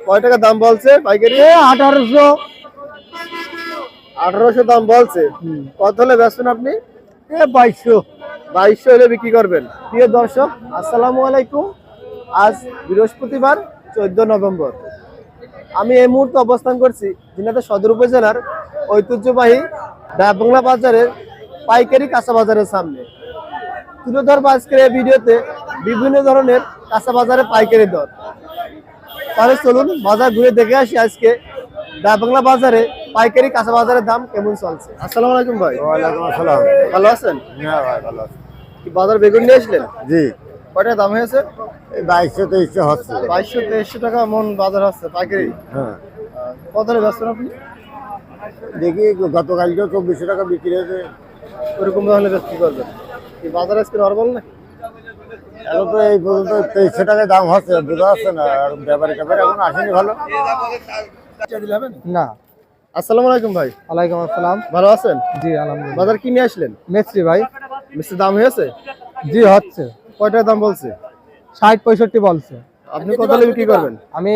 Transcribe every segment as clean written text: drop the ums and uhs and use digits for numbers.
কয় টাকা দাম বলছে পাইকারি? 1800। 1800 দাম বলছে। কত হলে বেচবেন আপনি? 2200। 2200 হলে বিক্রি করবেন। প্রিয় দর্শক, আসসালামু আলাইকুম। আজ বৃহস্পতিবার 14 নভেম্বর। আমি এই মুহূর্তে অবস্থান করছি ঝিনাইদহ সদর উপজেলার ঐতিহ্যবাহী ডাকবাংলা বাজারের পাইকারি কাঁচা বাজারের সামনে। তুলে ধরবো আজকের এই ভিডিওতে বিভিন্ন ধরনের কাঁচা বাজারের পাইকারি দর। তাহলে চলুন বাজার ঘুরে দেখে আসি আজকে ডাকবাংলা বাজারে পাইকারি কাঁচা বাজারের দাম কেমন চলছে। আসসালামু আলাইকুম ভাই। ওয়ালাইকুম আসসালাম। ভালো আছেন? হ্যাঁ ভাই ভালো আছি। কি বাজার বেগুন নিয়ে আসলেন? জি, কয়টা দাম হয়েছে? এই 2200-2300 হচ্ছে। 2200-2300 টাকা মন বাজার হচ্ছে পাইকারি। হ্যাঁ, কত হলে বেচছেন আপনি? দেখি গতকালকে 2400 টাকা বিক্রি হয়েছে। ওরকম হলে বিক্রি করবেন। কি বাজার আজকে নরমাল নাকি? এখন তো এই পর্যন্ত 2300 টাকায় দাম হচ্ছে, বোঝা যাচ্ছে না। আর ব্যাপারে এখন আসেনি ভালো না। আসসালামু আলাইকুম ভাই। ওয়ালাইকুম আসসালাম। ভালো আছেন? জি আলহামদুলিল্লাহ। বাজার কি নিয়ে আসলেন? মেসরি ভাই। মিষ্টি দাম হয়েছে? জি হচ্ছে। কয়টা দাম বলছে? 60-65 বলছে। আপনি কত হলে বিক্রি করবেন? আমি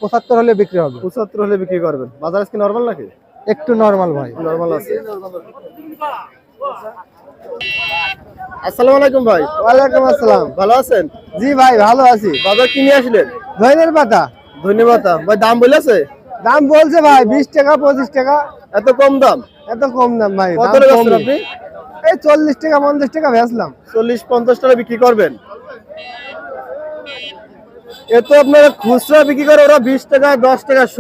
75 হলে বিক্রি হবে। 75 হলে বিক্রি করবেন। বাজার আজকে নরমাল নাকি? একটু নরমাল ভাই। নরমাল আছে। আসসালামু আলাইকুম ভাই। ওয়ালাইকুম আসসালাম। ভালো আছেন? জি ভাই ভালো আছি। বাজার কি নিয়ে আসলেন? ধইনের পাতা। ধন্যবাদ। ভাই দাম বলেছে? দাম বলছে ভাই 20 টাকা 25 টাকা। এত কম দাম? এত কম দাম ভাই। কত দাম হলে কম। বেচছেন আপনি? এই 40 টাকা 50 টাকা বেচলাম। 40-50 টাকা বিক্রি করবেন। এ তো আপনারা খুচরা বিক্রি করে ওরা 20 টাকা 10 টাকা শ।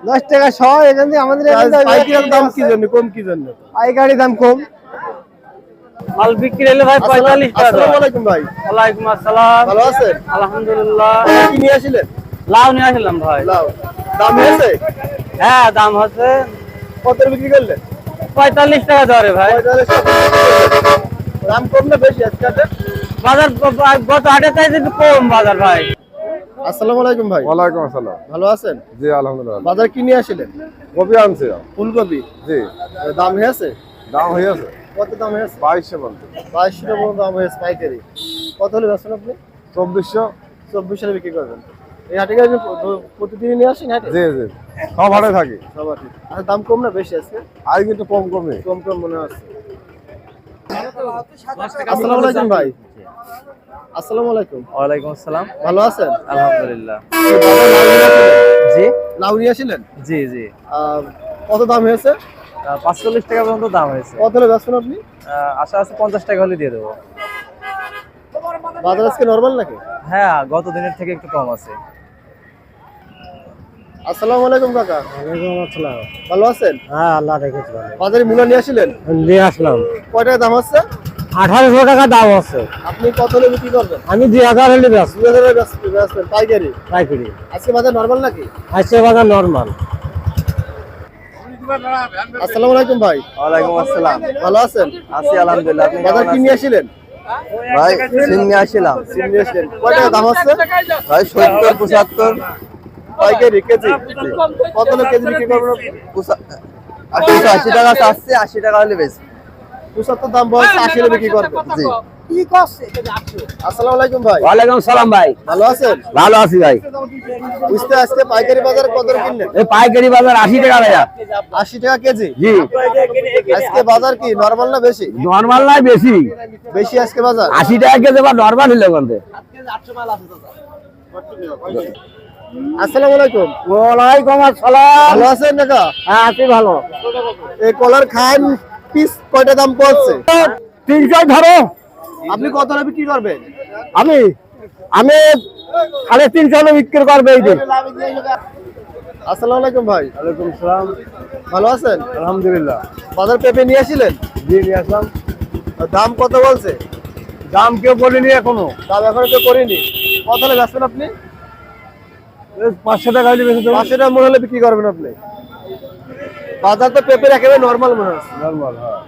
10 টাকা 100 এখান থেকে আমাদের পাইকারি দাম কি জন্য কম কি জন্য? পাইকারি দাম কম। মাল বিক্রি হলে ভাই 45 টাকা। আসসালামু আলাইকুম ভাই। ওয়ালাইকুম আসসালাম। ভালো আছেন? আলহামদুলিল্লাহ। কি নিয়ে আসলেন? লাউ নিয়ে আসলাম ভাই। লাউ দাম হয়েছে? হ্যাঁ দাম হচ্ছে কত বিক্রি করলেন? 45 টাকা ধরে ভাই। 45 টাকা বিক্রি করলেন। দাম কম না বেশি আজকে? বাজার গত হাটে চাইতে একটু কম বাজার ভাই। আসসালামু আলাইকুম ভাই। ওয়ালাইকুম আসসালাম। ভালো আছেন? জি আলহামদুলিল্লাহ। বাজার কি নিয়ে আসলেন? কপি আনছি। ফুলকপি। জি, দাম হয়েছে? দাম হয়েছে কত দাম হয়েছে? 2200 বলতে। 2200 টাকা পর্যন্ত দাম হয়েছে পাইকারি। কত হলে বেচছেন আপনি? 2400। 24 হলে বিক্রি করবেন। এই হাটে কি আপনি প্রতিদিনই নিয়ে আসেন হাটে? জি জি, সব হাটে থাকি। সবার ঠিক। আচ্ছা দাম কম না বেশি আজকে? আর কিন্তু কম কমে। কম কম মনে হচ্ছে। আসসালামু আলাইকুম ভাই। আসসালামু আলাইকুম। ওয়ালাইকুম আসসালাম। ভালো আছেন? আলহামদুলিল্লাহ। জি লাউ নিয়ে আসলেন? জি জি। কত দাম হয়েছে? 45 টাকা পর্যন্ত দাম হয়েছে। কত হলে বেচছেন আপনি? আশা আছে 50 টাকা হলে দিয়ে দেবো। বাজার আজকে নরমাল নাকি? হ্যাঁ গত দিনের থেকে একটু কম আছে। আসসালামু আলাইকুম কাকা। ওয়ালাইকুম আসসালাম। ভালো আছেন? হ্যাঁ আল্লাহ রেখেছে ভালো। বাজারে মূলা নিয়ে আসলেন? নিয়ে আসলাম। কয় টাকা দাম হচ্ছে? 1800 টাকা দাম আছে। আপনি কত হলে বিক্রি করবেন? আমি 2000 হলে বেচবো। 2000 হলে বেচবেন পাইকারি। পাইকারি। আজকে বাজার নরমাল নাকি? আজকে বাজার নরমাল। আসসালামু আলাইকুম ভাই। ওয়ালাইকুম আসসালাম। ভালো আছেন? আছি আলহামদুলিল্লাহ। আপনি বাজার কি নিয়ে আসলেন? ভাই সিম নিয়ে আসলাম। সিম নিয়ে আসলেন। কয় টাকা দাম হচ্ছে? ভাই 70-75 পাইকারি কেজি। কত হলে কেজি বিক্রি করবেন আপনি? 80 টাকা চাচ্ছে, 80 টাকা হলে বেশ। 75 দাম বলছে, 80 হলে বিক্রি করবেন। জি। আসসালামু আলাইকুম ভাই। ওয়ালাইকুম সালাম ভাই। ভালো আছেন? ভালো আছি ভাই। বুঝতে আজকে পাইকারি বাজার কত কিনলেন? এই পাইকারি বাজার 80 টাকা ভাইয়া। 80 টাকা কেজি। জি। আজকে বাজার কি নরমাল না বেশি? নরমাল নাই বেশি। বেশি আজকে বাজার। 80 টাকা কেজি বা নরমাল হইলো কোনতে। আসসালামু আলাইকুম। ওয়ালাইকুম আসসালাম। ভালো আছেন কাকা? হ্যাঁ আছি ভালো। এই কলার খান পিস কয়টা দাম পড়ছে? 300 ধরো। আপনি কত হলে বিক্রি করবেন? আমি 350 হলে বিক্রি করবে এই দিন। আসসালামু আলাইকুম ভাই। ওয়ালাইকুম সালাম। ভালো আছেন? আলহামদুলিল্লাহ। বাজার পেঁপে নিয়ে আসলেন? জি নিয়ে আসলাম। দাম কত বলছে? দাম কেউ বলিনি এখনো। দাম এখনো তো করিনি। কত হলে বেচবেন আপনি? 500 টাকা হলে বেশি 500 টাকা মনে হলে বিক্রি করবেন আপনি। বাজার তো পেঁপের একেবারে নরমাল মনে হচ্ছে। নরমাল। হ্যাঁ।